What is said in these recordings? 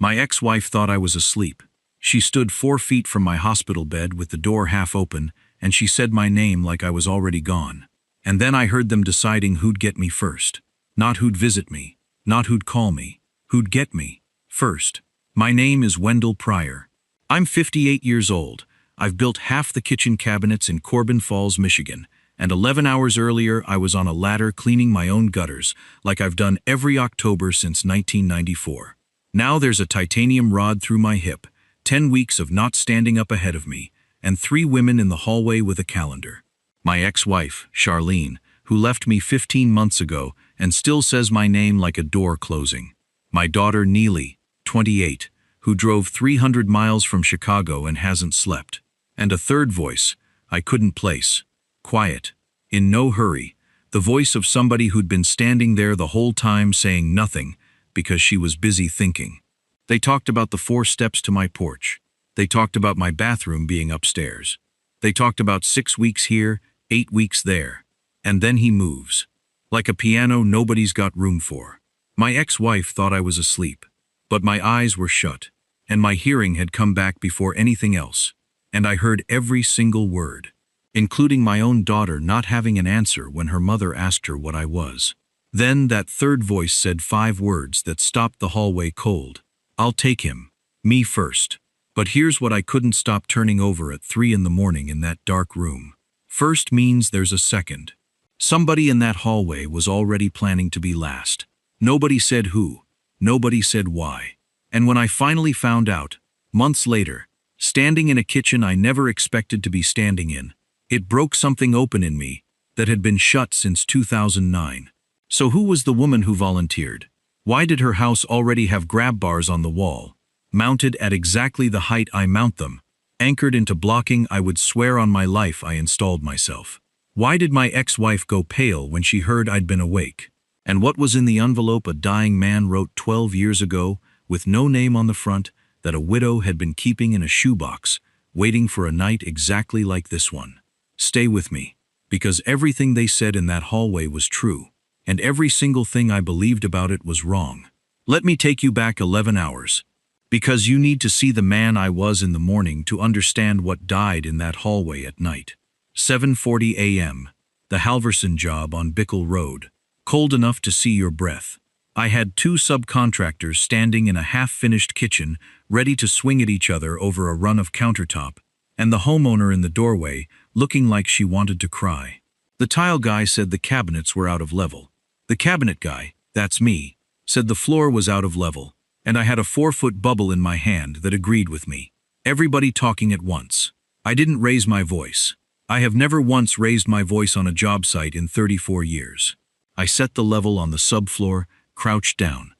My ex-wife thought I was asleep. She stood 4 feet from my hospital bed with the door half open, and she said my name like I was already gone. And then I heard them deciding who'd get me first. Not who'd visit me, not who'd call me, who'd get me first. My name is Wendell Pryor. I'm 58 years old. I've built half the kitchen cabinets in Corbin Falls, Michigan, and 11 hours earlier I was on a ladder cleaning my own gutters like I've done every October since 1994. Now there's a titanium rod through my hip, 10 weeks of not standing up ahead of me, and 3 women in the hallway with a calendar. My ex-wife, Charlene, who left me 15 months ago and still says my name like a door closing. My daughter Neely, 28, who drove 300 miles from Chicago and hasn't slept. And a third voice I couldn't place. Quiet, in no hurry, the voice of somebody who'd been standing there the whole time saying nothing because she was busy thinking. They talked about the 4 steps to my porch. They talked about my bathroom being upstairs. They talked about 6 weeks here, 8 weeks there. And then he moves. Like a piano nobody's got room for. My ex-wife thought I was asleep, but my eyes were shut, and my hearing had come back before anything else, and I heard every single word, including my own daughter not having an answer when her mother asked her what I was. Then that third voice said 5 words that stopped the hallway cold. I'll take him. Me first. But here's what I couldn't stop turning over at 3 in the morning in that dark room. First means there's a second. Somebody in that hallway was already planning to be last. Nobody said who. Nobody said why. And when I finally found out, months later, standing in a kitchen I never expected to be standing in, it broke something open in me that had been shut since 2009. So who was the woman who volunteered? Why did her house already have grab bars on the wall, mounted at exactly the height I mount them, anchored into blocking I would swear on my life I installed myself? Why did my ex-wife go pale when she heard I'd been awake? And what was in the envelope a dying man wrote 12 years ago, with no name on the front, that a widow had been keeping in a shoebox, waiting for a night exactly like this one? Stay with me, because everything they said in that hallway was true, and every single thing I believed about it was wrong. Let me take you back 11 hours, because you need to see the man I was in the morning to understand what died in that hallway at night. 7:40 a.m., the Halverson job on Bickle Road. Cold enough to see your breath. I had 2 subcontractors standing in a half-finished kitchen, ready to swing at each other over a run of countertop, and the homeowner in the doorway, looking like she wanted to cry. The tile guy said the cabinets were out of level. The cabinet guy, that's me, said the floor was out of level, and I had a 4-foot bubble in my hand that agreed with me. Everybody talking at once. I didn't raise my voice. I have never once raised my voice on a job site in 34 years. I set the level on the subfloor, crouched down,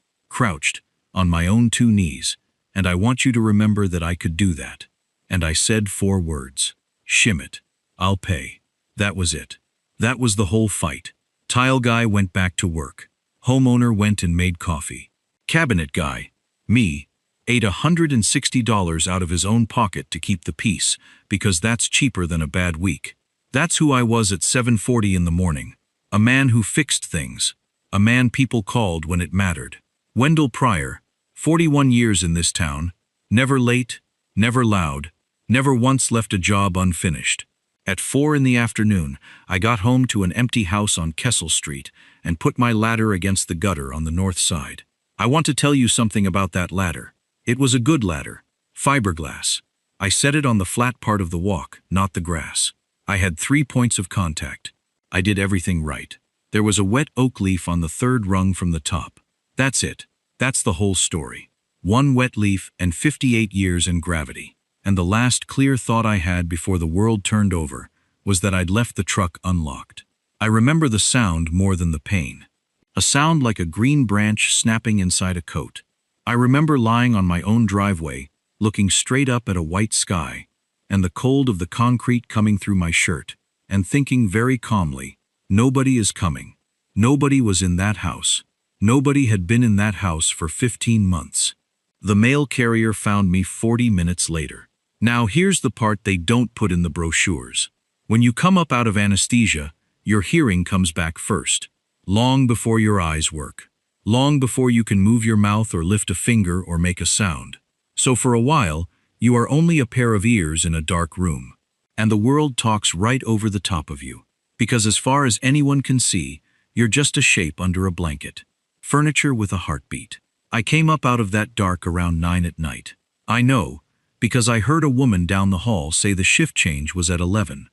on my own 2 knees, and I want you to remember that I could do that. And I said 4 words. Shim it. I'll pay. That was it. That was the whole fight. Tile guy went back to work. Homeowner went and made coffee. Cabinet guy, me, ate $160 out of his own pocket to keep the peace, because that's cheaper than a bad week. That's who I was at 7:40 in the morning. A man who fixed things. A man people called when it mattered. Wendell Pryor, 41 years in this town, never late, never loud, never once left a job unfinished. At 4 in the afternoon, I got home to an empty house on Kessel Street and put my ladder against the gutter on the north side. I want to tell you something about that ladder. It was a good ladder, fiberglass. I set it on the flat part of the walk, not the grass. I had 3 points of contact. I did everything right. There was a wet oak leaf on the 3rd rung from the top. That's it. That's the whole story. 1 wet leaf and 58 years in gravity. And the last clear thought I had before the world turned over was that I'd left the truck unlocked. I remember the sound more than the pain. A sound like a green branch snapping inside a coat. I remember lying on my own driveway, looking straight up at a white sky, and the cold of the concrete coming through my shirt, and thinking very calmly, nobody is coming. Nobody was in that house. Nobody had been in that house for 15 months. The mail carrier found me 40 minutes later. Now here's the part they don't put in the brochures. When you come up out of anesthesia, your hearing comes back first, long before your eyes work. long before you can move your mouth or lift a finger or make a sound. So for a while, you are only a pair of ears in a dark room. And the world talks right over the top of you. Because as far as anyone can see, you're just a shape under a blanket. Furniture with a heartbeat. I came up out of that dark around 9 at night. I know, because I heard a woman down the hall say the shift change was at 11.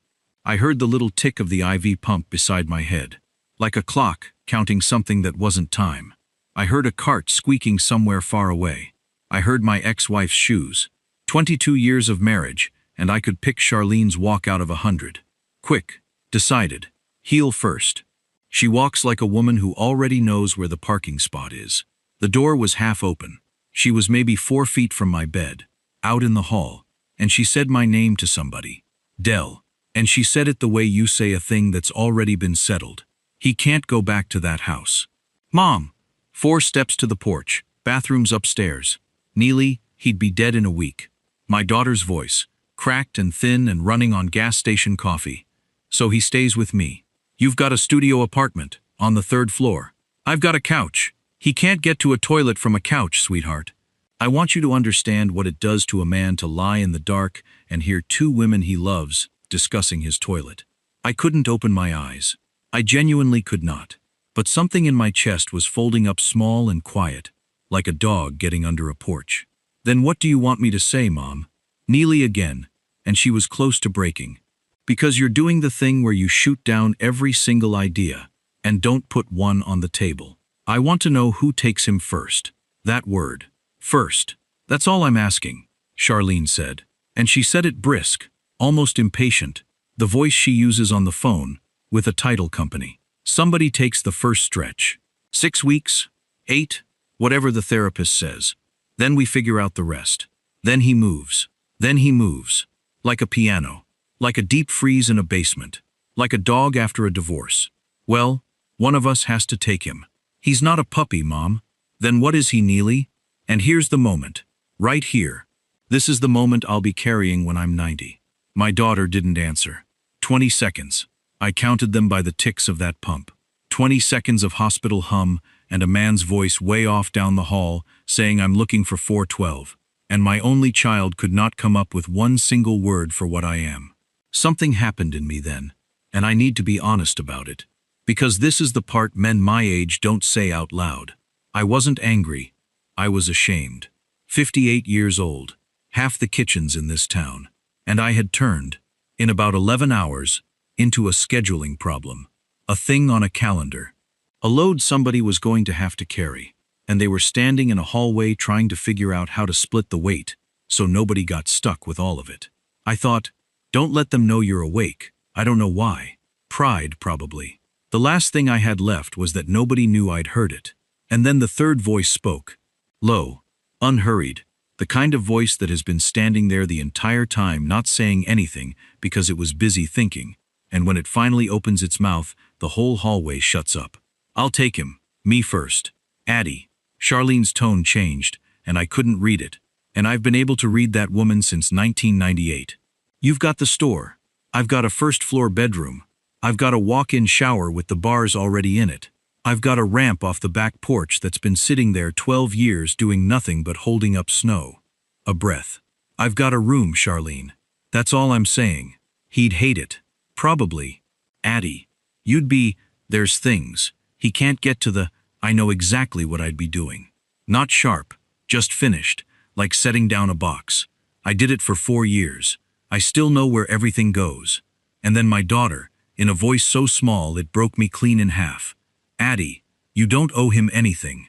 I heard the little tick of the IV pump beside my head. Like a clock, counting something that wasn't time. I heard a cart squeaking somewhere far away. I heard my ex-wife's shoes. 22 years of marriage, and I could pick Charlene's walk out of 100. Quick, decided, heel first. She walks like a woman who already knows where the parking spot is. The door was half open. She was maybe 4 feet from my bed, out in the hall, and she said my name to somebody. Dell. And she said it the way you say a thing that's already been settled. He can't go back to that house. Mom. 4 steps to the porch, bathrooms upstairs. Neely, he'd be dead in a week. My daughter's voice, cracked and thin and running on gas station coffee. So he stays with me. You've got a studio apartment, on the 3rd floor. I've got a couch. He can't get to a toilet from a couch, sweetheart. I want you to understand what it does to a man to lie in the dark and hear 2 women he loves discussing his toilet. I couldn't open my eyes. I genuinely could not. But something in my chest was folding up small and quiet, like a dog getting under a porch. Then what do you want me to say, Mom? Neely again, and she was close to breaking. Because you're doing the thing where you shoot down every single idea, and don't put one on the table. I want to know who takes him first. That word. First. That's all I'm asking, Charlene said. And she said it brisk, almost impatient, the voice she uses on the phone, with a title company. Somebody takes the first stretch. 6 weeks, 8, whatever the therapist says. Then we figure out the rest. Then he moves. Then he moves. Like a piano. Like a deep freeze in a basement. Like a dog after a divorce. Well, one of us has to take him. He's not a puppy, Mom. Then what is he, Neely? And here's the moment. Right here. This is the moment I'll be carrying when I'm 90. My daughter didn't answer. 20 seconds. I counted them by the ticks of that pump. 20 seconds of hospital hum and a man's voice way off down the hall saying I'm looking for 412. And my only child could not come up with one single word for what I am. Something happened in me then, and I need to be honest about it. Because this is the part men my age don't say out loud. I wasn't angry. I was ashamed. 58 years old, half the kitchens in this town, and I had turned, in about 11 hours, into a scheduling problem, a thing on a calendar, a load somebody was going to have to carry, and they were standing in a hallway trying to figure out how to split the weight, so nobody got stuck with all of it. I thought, don't let them know you're awake. I don't know why. Pride, probably. The last thing I had left was that nobody knew I'd heard it. And then the third voice spoke. Low, unhurried, the kind of voice that has been standing there the entire time not saying anything because it was busy thinking, and when it finally opens its mouth, the whole hallway shuts up. I'll take him, me first. Addie. Charlene's tone changed, and I couldn't read it, and I've been able to read that woman since 1998. You've got the store. I've got a first-floor bedroom. I've got a walk-in shower with the bars already in it. I've got a ramp off the back porch that's been sitting there 12 years doing nothing but holding up snow. A breath. I've got a room, Charlene. That's all I'm saying. He'd hate it. Probably. Addie. You'd be, there's things. He can't get to the, I know exactly what I'd be doing. Not sharp, just finished, like setting down a box. I did it for 4 years. I still know where everything goes. And then my daughter, in a voice so small it broke me clean in half. Addie, you don't owe him anything.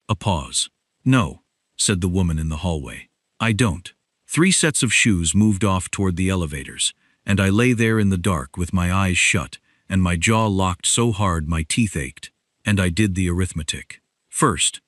A pause. No, said the woman in the hallway. I don't. 3 sets of shoes moved off toward the elevators, and I lay there in the dark with my eyes shut and my jaw locked so hard my teeth ached, and I did the arithmetic. First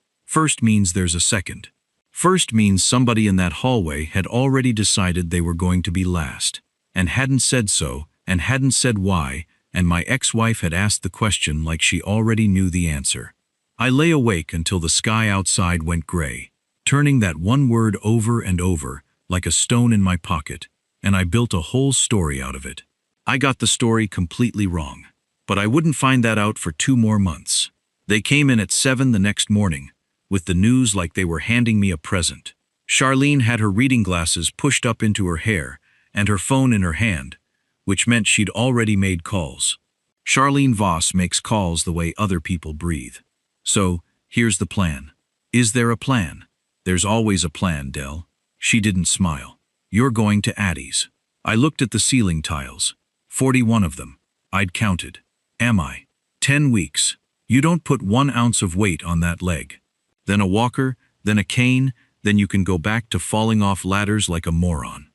means there's a second. First means somebody in that hallway had already decided they were going to be last, and hadn't said so, and hadn't said why, and my ex-wife had asked the question like she already knew the answer. I lay awake until the sky outside went gray, turning that one word over and over, like a stone in my pocket, and I built a whole story out of it. I got the story completely wrong, but I wouldn't find that out for 2 more months. They came in at 7 the next morning, with the news like they were handing me a present. Charlene had her reading glasses pushed up into her hair and her phone in her hand, which meant she'd already made calls. Charlene Voss makes calls the way other people breathe. So, here's the plan. Is there a plan? There's always a plan, Del. She didn't smile. You're going to Addie's. I looked at the ceiling tiles. 41 of them. I'd counted. Am I? 10 weeks. You don't put 1 ounce of weight on that leg. Then a walker, then a cane, then you can go back to falling off ladders like a moron.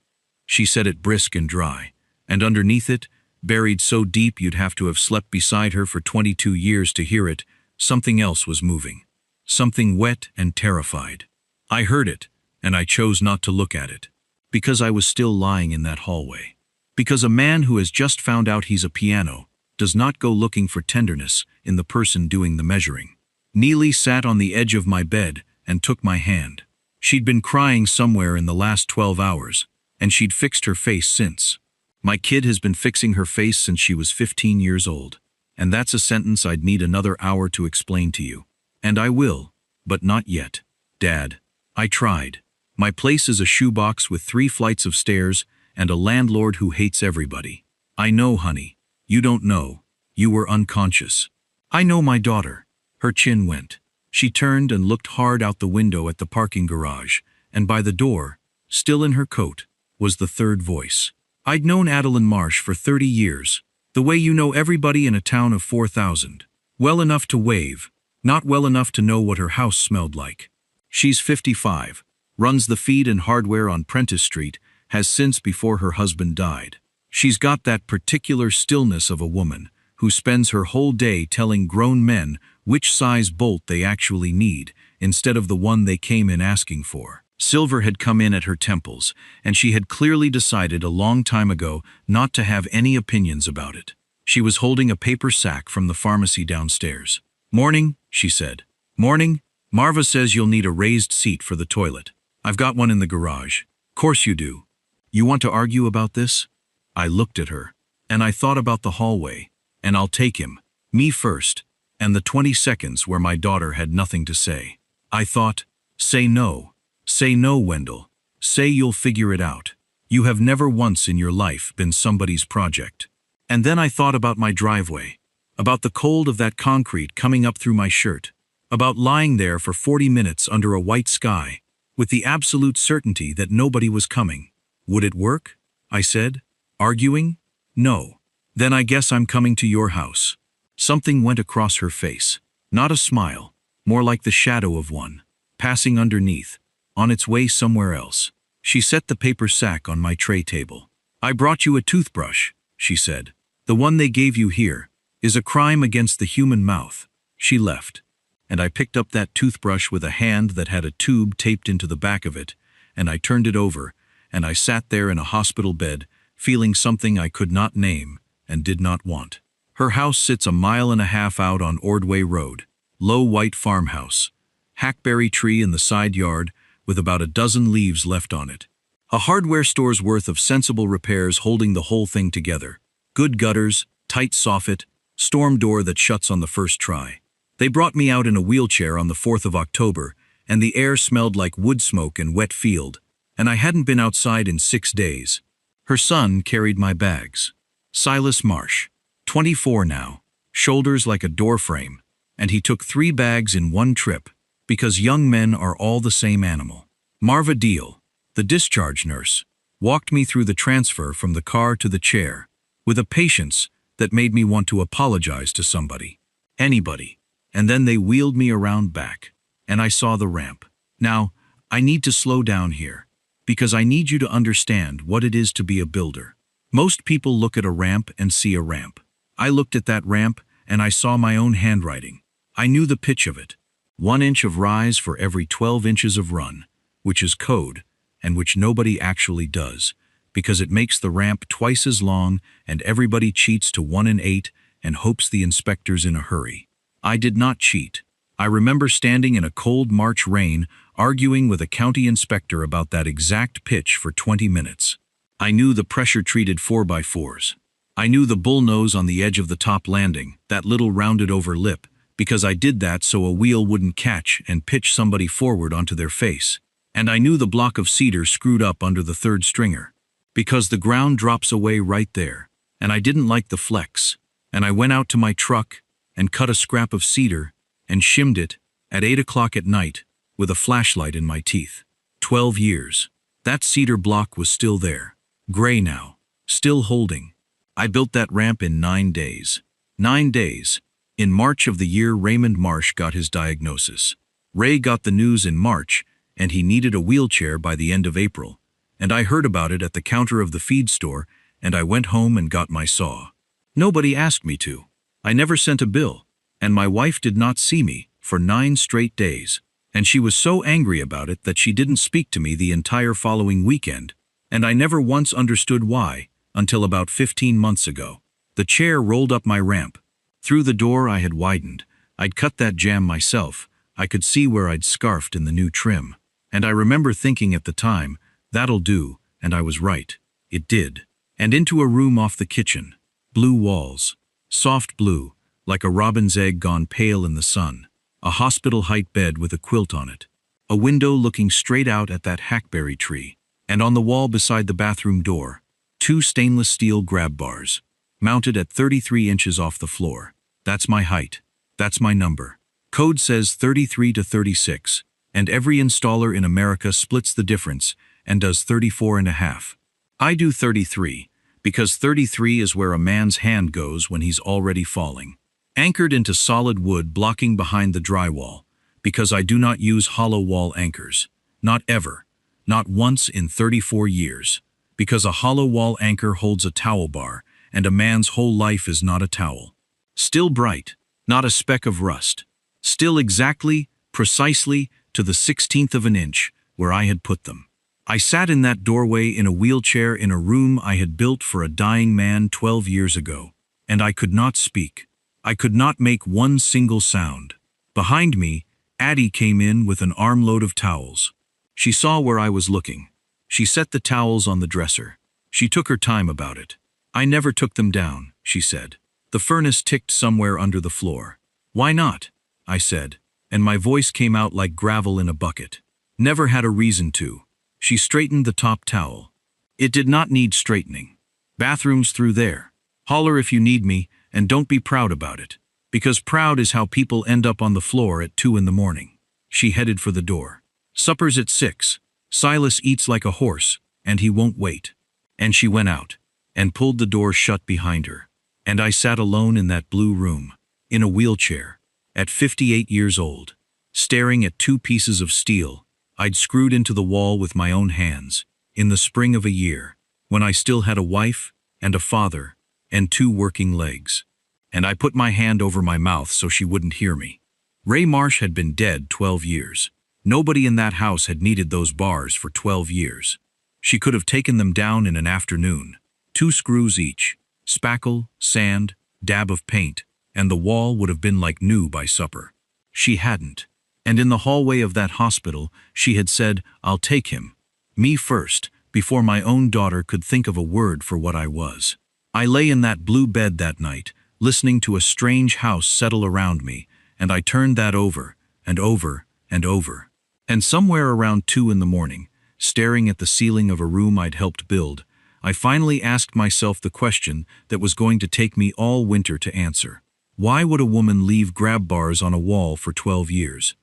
She said it brisk and dry, and underneath it, buried so deep you'd have to have slept beside her for 22 years to hear it, something else was moving. Something wet and terrified. I heard it, and I chose not to look at it. Because I was still lying in that hallway. Because a man who has just found out he's a piano does not go looking for tenderness in the person doing the measuring. Neely sat on the edge of my bed and took my hand. She'd been crying somewhere in the last 12 hours, and she'd fixed her face since. My kid has been fixing her face since she was 15 years old, and that's a sentence I'd need another hour to explain to you. And I will, but not yet. Dad, I tried. My place is a shoebox with 3 flights of stairs and a landlord who hates everybody. I know, honey. You don't know. You were unconscious. I know my daughter. Her chin went. She turned and looked hard out the window at the parking garage, and by the door, still in her coat, was the third voice. I'd known Adeline Marsh for 30 years, the way you know everybody in a town of 4,000. Well enough to wave, not well enough to know what her house smelled like. She's 55, runs the feed and hardware on Prentice Street, has since before her husband died. She's got that particular stillness of a woman who spends her whole day telling grown men which size bolt they actually need instead of the one they came in asking for. Silver had come in at her temples, and she had clearly decided a long time ago not to have any opinions about it. She was holding a paper sack from the pharmacy downstairs. "Morning," she said. "Morning. Marva says you'll need a raised seat for the toilet. I've got one in the garage." "Course you do. You want to argue about this?" I looked at her, and I thought about the hallway, and I'll take him, me first, and the 20 seconds where my daughter had nothing to say. I thought, say no. Say no, Wendell. Say you'll figure it out. You have never once in your life been somebody's project. And then I thought about my driveway, about the cold of that concrete coming up through my shirt, about lying there for 40 minutes under a white sky, with the absolute certainty that nobody was coming. Would it work? I said. Arguing? No. Then I guess I'm coming to your house. Something went across her face. Not a smile, more like the shadow of one, passing underneath, on its way somewhere else. She set the paper sack on my tray table. "I brought you a toothbrush," she said. "The one they gave you here is a crime against the human mouth." She left, and I picked up that toothbrush with a hand that had a tube taped into the back of it, and I turned it over, and I sat there in a hospital bed, feeling something I could not name and did not want. Her house sits a mile and a half out on Ordway Road, low white farmhouse, hackberry tree in the side yard with about a dozen leaves left on it. A hardware store's worth of sensible repairs holding the whole thing together. Good gutters, tight soffit, storm door that shuts on the first try. They brought me out in a wheelchair on the 4th of October, and the air smelled like wood smoke and wet field, and I hadn't been outside in 6 days. Her son carried my bags. Silas Marsh, 24 now, shoulders like a doorframe, and he took 3 bags in one trip, because young men are all the same animal. Marva Deal, the discharge nurse, walked me through the transfer from the car to the chair, with a patience that made me want to apologize to somebody. Anybody. And then they wheeled me around back, and I saw the ramp. Now, I need to slow down here, because I need you to understand what it is to be a builder. Most people look at a ramp and see a ramp. I looked at that ramp, and I saw my own handwriting. I knew the pitch of it. 1 inch of rise for every 12 inches of run, which is code, and which nobody actually does, because it makes the ramp twice as long and everybody cheats to 1 in 8 and hopes the inspector's in a hurry. I did not cheat. I remember standing in a cold March rain arguing with a county inspector about that exact pitch for 20 minutes. I knew the pressure-treated 4x4s. I knew the bullnose on the edge of the top landing, that little rounded-over lip because I did that so a wheel wouldn't catch and pitch somebody forward onto their face. And I knew the block of cedar screwed up under the third stringer, because the ground drops away right there, and I didn't like the flex, and I went out to my truck and cut a scrap of cedar and shimmed it at 8 o'clock at night with a flashlight in my teeth. 12 years. That cedar block was still there, gray now, still holding. I built that ramp in 9 days. 9 days. In March of the year Raymond Marsh got his diagnosis. Ray got the news in March, and he needed a wheelchair by the end of April. And I heard about it at the counter of the feed store, and I went home and got my saw. Nobody asked me to. I never sent a bill, and my wife did not see me for 9 straight days. And she was so angry about it that she didn't speak to me the entire following weekend, and I never once understood why, until about 15 months ago. The chair rolled up my ramp. Through the door I had widened. I'd cut that jamb myself. I could see where I'd scarfed in the new trim. And I remember thinking at the time, that'll do, and I was right. It did. And into a room off the kitchen. Blue walls. Soft blue, like a robin's egg gone pale in the sun. A hospital-height bed with a quilt on it. A window looking straight out at that hackberry tree. And on the wall beside the bathroom door, 2 stainless steel grab bars, mounted at 33 inches off the floor. That's my height. That's my number. Code says 33 to 36, and every installer in America splits the difference and does 34.5. I do 33, because 33 is where a man's hand goes when he's already falling. Anchored into solid wood blocking behind the drywall, because I do not use hollow wall anchors. Not ever. Not once in 34 years. Because a hollow wall anchor holds a towel bar, and a man's whole life is not a towel. Still bright, not a speck of rust. Still exactly, precisely, to the 16th of an inch, where I had put them. I sat in that doorway in a wheelchair in a room I had built for a dying man 12 years ago, and I could not speak. I could not make one single sound. Behind me, Addie came in with an armload of towels. She saw where I was looking. She set the towels on the dresser. She took her time about it. I never took them down, she said. The furnace ticked somewhere under the floor. Why not? I said, and my voice came out like gravel in a bucket. Never had a reason to. She straightened the top towel. It did not need straightening. Bathroom's through there. Holler if you need me, and don't be proud about it. Because proud is how people end up on the floor at 2 in the morning. She headed for the door. Supper's at 6. Silas eats like a horse, and he won't wait. And she went out, and pulled the door shut behind her. And I sat alone in that blue room, in a wheelchair, at 58 years old, staring at 2 pieces of steel I'd screwed into the wall with my own hands, in the spring of a year, when I still had a wife, and a father, and 2 working legs. And I put my hand over my mouth so she wouldn't hear me. Ray Marsh had been dead 12 years. Nobody in that house had needed those bars for 12 years. She could have taken them down in an afternoon. 2 screws each, spackle, sand, dab of paint, and the wall would have been like new by supper. She hadn't. And in the hallway of that hospital, she had said, I'll take him. Me first, before my own daughter could think of a word for what I was. I lay in that blue bed that night, listening to a strange house settle around me, and I turned that over, and over, and over. And somewhere around 2 in the morning, staring at the ceiling of a room I'd helped build, I finally asked myself the question that was going to take me all winter to answer. Why would a woman leave grab bars on a wall for 12 years?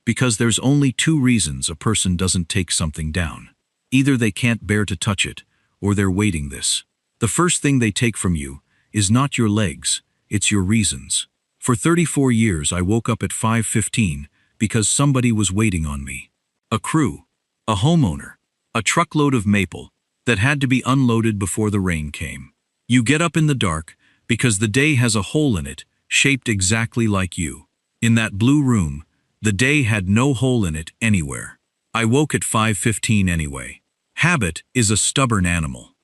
Because there's only 2 reasons a person doesn't take something down. Either they can't bear to touch it, or they're waiting this. The first thing they take from you is not your legs, it's your reasons. For 34 years I woke up at 5:15 because somebody was waiting on me. A crew, a homeowner, a truckload of maple that had to be unloaded before the rain came. You get up in the dark because the day has a hole in it, shaped exactly like you. In that blue room, the day had no hole in it anywhere. I woke at 5:15 anyway. Habit is a stubborn animal.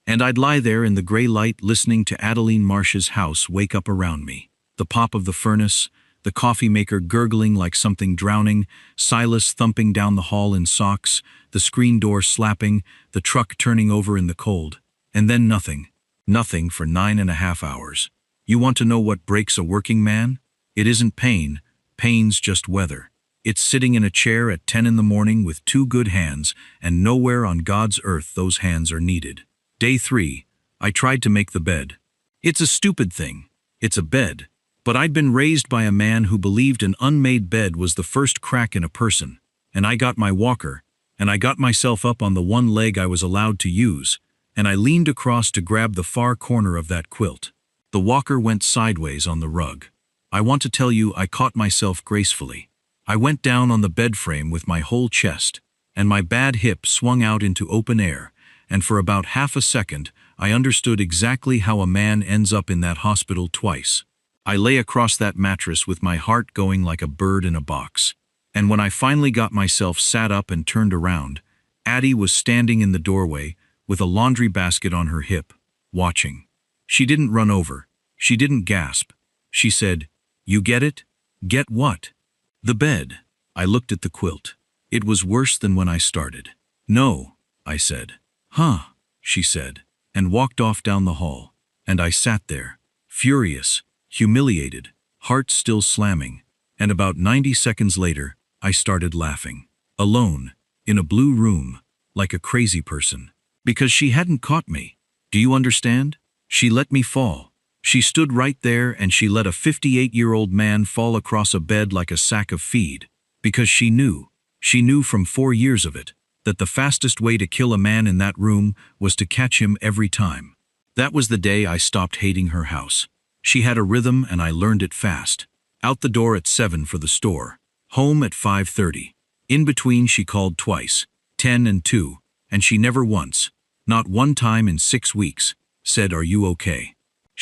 And I'd lie there in the gray light listening to Adeline Marsh's house wake up around me. The pop of the furnace, the coffee maker gurgling like something drowning, Silas thumping down the hall in socks, the screen door slapping, the truck turning over in the cold. And then nothing. Nothing for 9.5 hours. You want to know what breaks a working man? It isn't pain, pain's just weather. It's sitting in a chair at 10 in the morning with two good hands, and nowhere on God's earth those hands are needed. Day 3, I tried to make the bed. It's a stupid thing. It's a bed. But I'd been raised by a man who believed an unmade bed was the first crack in a person, and I got my walker, and I got myself up on the one leg I was allowed to use, and I leaned across to grab the far corner of that quilt. The walker went sideways on the rug. I want to tell you I caught myself gracefully. I went down on the bed frame with my whole chest, and my bad hip swung out into open air, and for about half a second I understood exactly how a man ends up in that hospital twice. I lay across that mattress with my heart going like a bird in a box. And when I finally got myself sat up and turned around, Addie was standing in the doorway with a laundry basket on her hip, watching. She didn't run over. She didn't gasp. She said, "You get it?" "Get what?" "The bed." I looked at the quilt. It was worse than when I started. "No," I said. "Huh," she said, and walked off down the hall. And I sat there, furious, humiliated, heart still slamming, and about 90 seconds later, I started laughing. Alone, in a blue room, like a crazy person. Because she hadn't caught me. Do you understand? She let me fall. She stood right there and she let a 58-year-old man fall across a bed like a sack of feed. Because she knew from 4 years of it, that the fastest way to kill a man in that room was to catch him every time. That was the day I stopped hating her house. She had a rhythm and I learned it fast. Out the door at 7 for the store. Home at 5:30. In between she called twice, 10 and 2, and she never once, not one time in 6 weeks, said, "Are you okay?"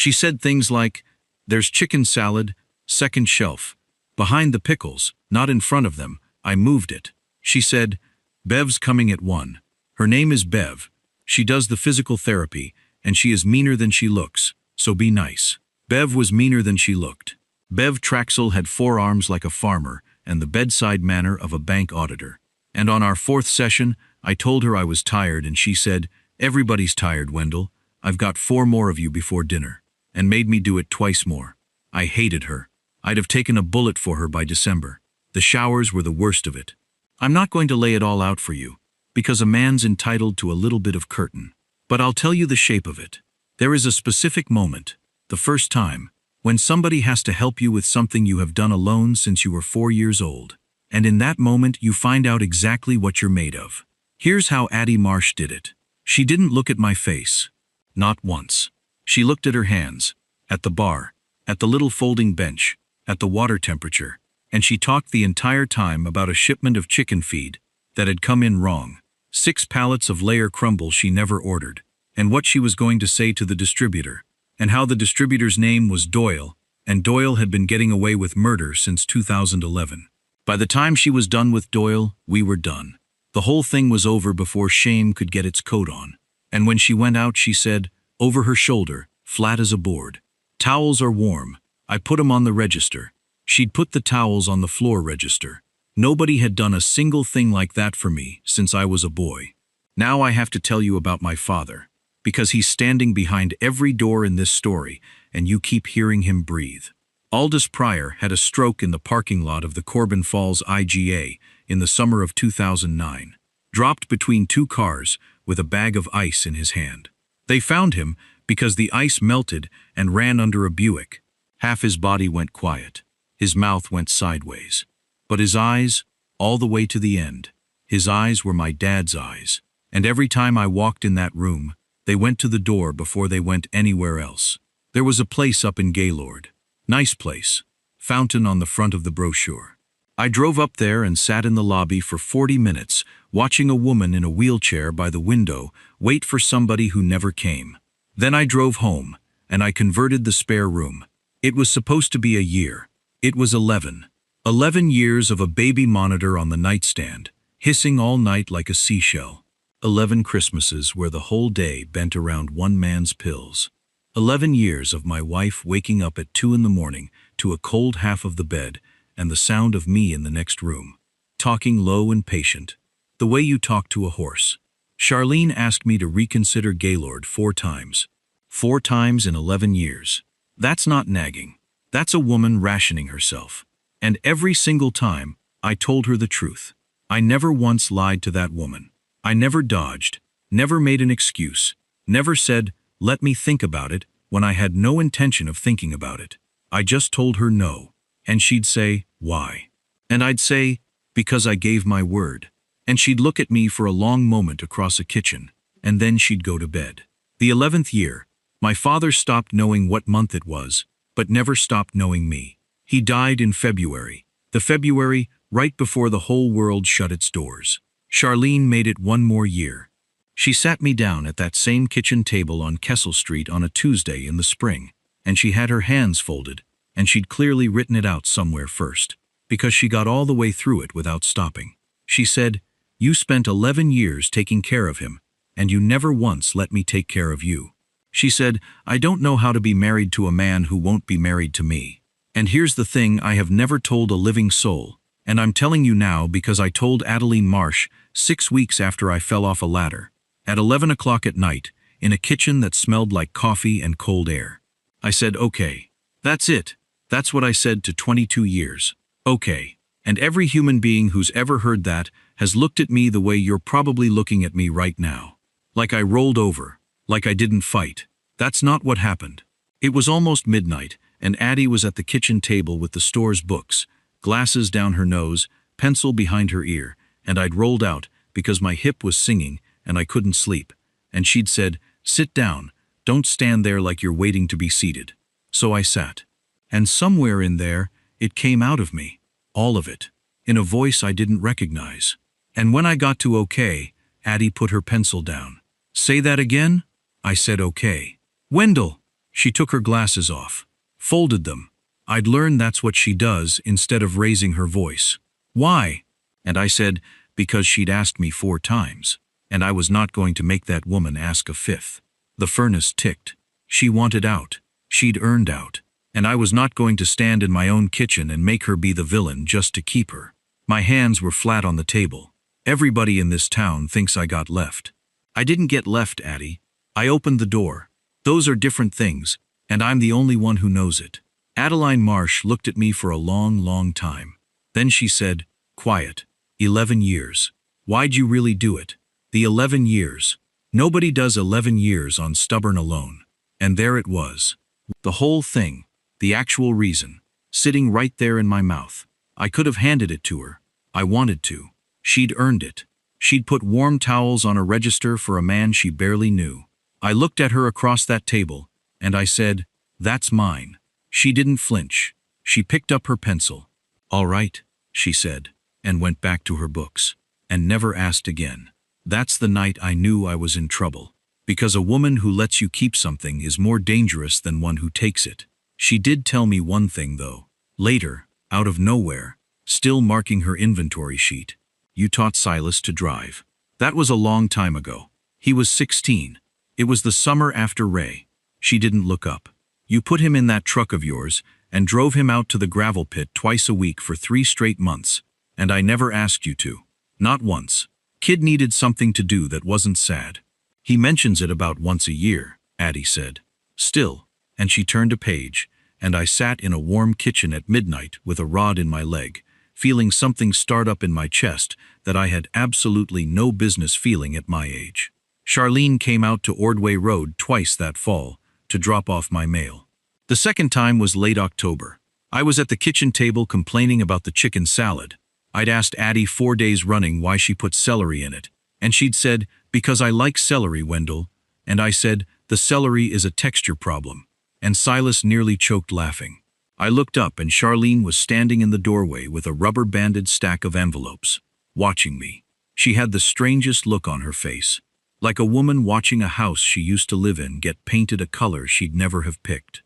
She said things like, "There's chicken salad, second shelf. Behind the pickles, not in front of them, I moved it." She said, "Bev's coming at 1. Her name is Bev. She does the physical therapy, and she is meaner than she looks, so be nice." Bev was meaner than she looked. Bev Traxel had forearms like a farmer and the bedside manner of a bank auditor. And on our 4th session, I told her I was tired and she said, "Everybody's tired, Wendell. I've got 4 more of you before dinner," and made me do it twice more. I hated her. I'd have taken a bullet for her by December. The showers were the worst of it. I'm not going to lay it all out for you, because a man's entitled to a little bit of curtain. But I'll tell you the shape of it. There is a specific moment, the first time, when somebody has to help you with something you have done alone since you were 4 years old. And in that moment you find out exactly what you're made of. Here's how Addie Marsh did it. She didn't look at my face. Not once. She looked at her hands, at the bar, at the little folding bench, at the water temperature, and she talked the entire time about a shipment of chicken feed that had come in wrong, 6 pallets of layer crumble she never ordered, and what she was going to say to the distributor, and how the distributor's name was Doyle, and Doyle had been getting away with murder since 2011. By the time she was done with Doyle, we were done. The whole thing was over before shame could get its coat on. And when she went out, she said, over her shoulder, flat as a board, "Towels are warm. I put 'em on the register." She'd put the towels on the floor register. Nobody had done a single thing like that for me since I was a boy. Now I have to tell you about my father, because he's standing behind every door in this story, and you keep hearing him breathe. Aldous Pryor had a stroke in the parking lot of the Corbin Falls IGA in the summer of 2009, dropped between 2 cars with a bag of ice in his hand. They found him because the ice melted and ran under a Buick. Half his body went quiet. His mouth went sideways. But his eyes, all the way to the end, his eyes were my dad's eyes. And every time I walked in that room, they went to the door before they went anywhere else. There was a place up in Gaylord. Nice place. Fountain on the front of the brochure. I drove up there and sat in the lobby for 40 minutes, watching a woman in a wheelchair by the window wait for somebody who never came. Then I drove home, and I converted the spare room. It was supposed to be a year. It was 11. 11 years of a baby monitor on the nightstand, hissing all night like a seashell. 11 Christmases where the whole day bent around one man's pills. 11 years of my wife waking up at 2 in the morning to a cold half of the bed and the sound of me in the next room, talking low and patient, the way you talk to a horse. Charlene asked me to reconsider Gaylord 4 times. 4 times in 11 years. That's not nagging. That's a woman rationing herself. And every single time, I told her the truth. I never once lied to that woman. I never dodged, never made an excuse, never said, "Let me think about it," when I had no intention of thinking about it. I just told her no. And she'd say, "Why?" And I'd say, "Because I gave my word." And she'd look at me for a long moment across a kitchen, and then she'd go to bed. The 11th year, my father stopped knowing what month it was, but never stopped knowing me. He died in February. The February right before the whole world shut its doors. Charlene made it one more year. She sat me down at that same kitchen table on Kessel Street on a Tuesday in the spring, and she had her hands folded, and she'd clearly written it out somewhere first, because she got all the way through it without stopping. She said, "You spent 11 years taking care of him, and you never once let me take care of you." She said, "I don't know how to be married to a man who won't be married to me. And here's the thing I have never told a living soul, and I'm telling you now because I told Adeline Marsh 6 weeks after I fell off a ladder, at 11 o'clock at night, in a kitchen that smelled like coffee and cold air." I said, "Okay. That's it. That's what I said to 22 years. Okay." And every human being who's ever heard that has looked at me the way you're probably looking at me right now. Like I rolled over. Like I didn't fight. That's not what happened. It was almost midnight, and Addie was at the kitchen table with the store's books, glasses down her nose, pencil behind her ear, and I'd rolled out because my hip was singing and I couldn't sleep. And she'd said, "Sit down. Don't stand there like you're waiting to be seated." So I sat. And somewhere in there, it came out of me. All of it. In a voice I didn't recognize. And when I got to okay, Addie put her pencil down. "Say that again?" I said okay. "Wendell." She took her glasses off. Folded them. I'd learned that's what she does instead of raising her voice. "Why?" And I said, because she'd asked me 4 times. And I was not going to make that woman ask a 5th. The furnace ticked. She wanted out. She'd earned out. And I was not going to stand in my own kitchen and make her be the villain just to keep her. My hands were flat on the table. Everybody in this town thinks I got left. I didn't get left, Addie. I opened the door. Those are different things, and I'm the only one who knows it. Adeline Marsh looked at me for a long, long time. Then she said, "Quiet. 11 years. Why'd you really do it? The 11 years. Nobody does 11 years on stubborn alone." And there it was. The whole thing. The actual reason. Sitting right there in my mouth. I could have handed it to her. I wanted to. She'd earned it. She'd put warm towels on a register for a man she barely knew. I looked at her across that table, and I said, "That's mine." She didn't flinch. She picked up her pencil. "All right," she said, and went back to her books, and never asked again. That's the night I knew I was in trouble. Because a woman who lets you keep something is more dangerous than one who takes it. She did tell me one thing, though. Later, out of nowhere, still marking her inventory sheet, "You taught Silas to drive." That was a long time ago. He was 16. It was the summer after Ray. She didn't look up. "You put him in that truck of yours and drove him out to the gravel pit twice a week for 3 straight months, and I never asked you to. Not once. Kid needed something to do that wasn't sad." "He mentions it about once a year," Addie said. "Still," and she turned a page, and I sat in a warm kitchen at midnight with a rod in my leg, feeling something start up in my chest that I had absolutely no business feeling at my age. Charlene came out to Ordway Road twice that fall to drop off my mail. The second time was late October. I was at the kitchen table complaining about the chicken salad. I'd asked Addie 4 days running why she put celery in it, and she'd said, "Because I like celery, Wendell." And I said, "The celery is a texture problem." And Silas nearly choked laughing. I looked up and Charlene was standing in the doorway with a rubber-banded stack of envelopes, watching me. She had the strangest look on her face, like a woman watching a house she used to live in get painted a color she'd never have picked.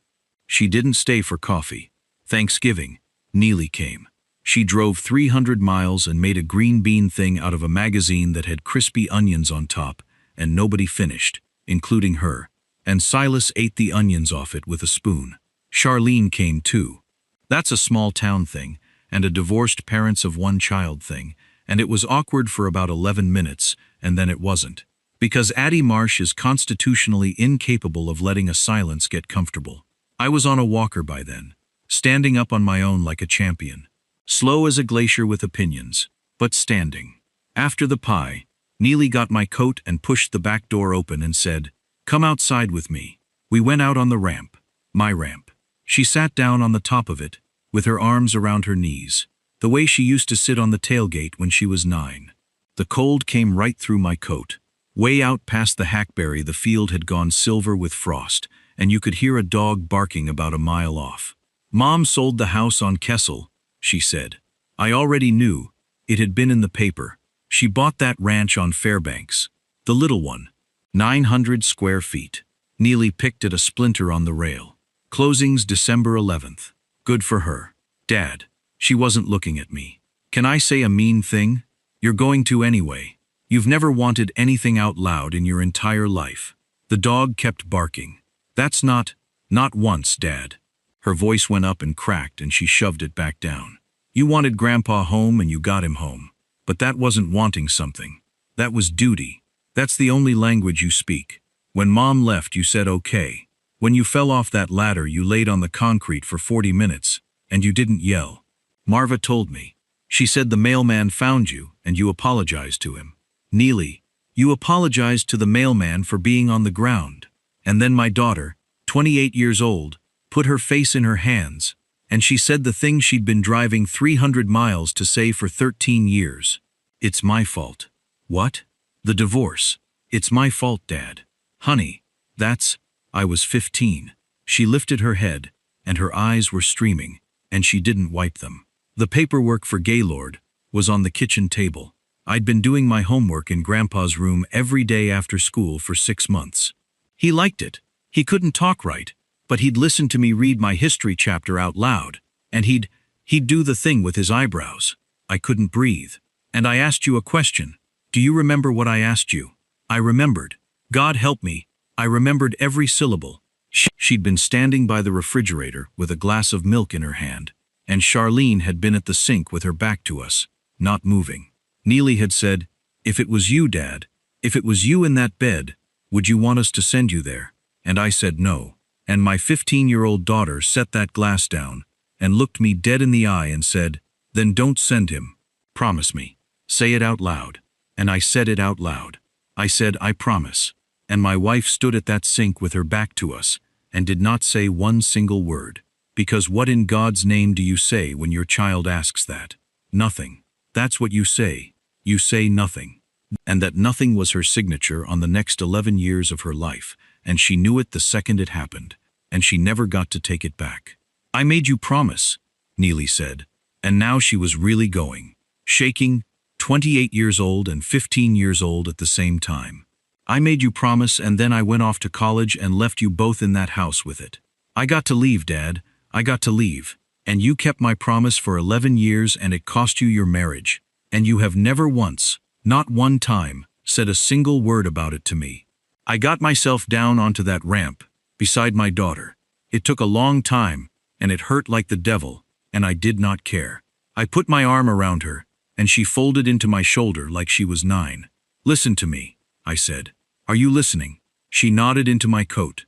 She didn't stay for coffee. Thanksgiving, Neely came. She drove 300 miles and made a green bean thing out of a magazine that had crispy onions on top, and nobody finished, including her. And Silas ate the onions off it with a spoon. Charlene came too. That's a small town thing, and a divorced parents of one child thing, and it was awkward for about 11 minutes, and then it wasn't. Because Addie Marsh is constitutionally incapable of letting a silence get comfortable. I was on a walker by then. standing up on my own like a champion. Slow as a glacier with opinions, but standing. After the pie, Neely got my coat and pushed the back door open and said, "Come outside with me." We went out on the ramp, my ramp. She sat down on the top of it, with her arms around her knees, the way she used to sit on the tailgate when she was 9. The cold came right through my coat. Way out past the hackberry, the field had gone silver with frost, and you could hear a dog barking about a mile off. "Mom sold the house on Kessel," she said. I already knew. It had been in the paper. She bought that ranch on Fairbanks. The little one. 900 square feet. Neely picked at a splinter on the rail. Closings December 11th. Good for her. Dad. She wasn't looking at me. "Can I say a mean thing?" "You're going to anyway. You've never wanted anything out loud in your entire life." The dog kept barking. "That's not once, Dad." Her voice went up and cracked and she shoved it back down. "You wanted Grandpa home and you got him home. But that wasn't wanting something. That was duty. That's the only language you speak. When Mom left, you said okay. When you fell off that ladder, you laid on the concrete for 40 minutes, and you didn't yell. Marva told me. She said the mailman found you, and you apologized to him. Neely, you apologized to the mailman for being on the ground. And then my daughter, 28 years old, put her face in her hands, and she said the thing she'd been driving 300 miles to say for 13 years. It's my fault. What? The divorce. It's my fault, Dad. Honey, I was 15. She lifted her head, and her eyes were streaming, and she didn't wipe them. The paperwork for Gaylord was on the kitchen table. I'd been doing my homework in Grandpa's room every day after school for 6 months. He liked it. He couldn't talk right, but he'd listen to me read my history chapter out loud, and he'd do the thing with his eyebrows. I couldn't breathe. And I asked you a question. Do you remember what I asked you? I remembered. God help me. I remembered every syllable. She'd been standing by the refrigerator with a glass of milk in her hand, and Charlene had been at the sink with her back to us, not moving. Neely had said, "If it was you, Dad, if it was you in that bed, would you want us to send you there?" And I said no. And my 15-year-old daughter set that glass down and looked me dead in the eye and said, "Then don't send him. Promise me. Say it out loud." And I said it out loud. I said, "I promise." And my wife stood at that sink with her back to us and did not say one single word. Because what in God's name do you say when your child asks that? Nothing. That's what you say. You say nothing. And that nothing was her signature on the next 11 years of her life, and she knew it the second it happened, and she never got to take it back. "I made you promise," Neely said. And now she was really going. Shaking, 28 years old and 15 years old at the same time. "I made you promise, and then I went off to college and left you both in that house with it. I got to leave, Dad. I got to leave. And you kept my promise for 11 years and it cost you your marriage. And you have never once, not one time, said a single word about it to me." I got myself down onto that ramp, beside my daughter. It took a long time, and it hurt like the devil, and I did not care. I put my arm around her, and she folded into my shoulder like she was 9. "Listen to me," I said. "Are you listening?" She nodded into my coat.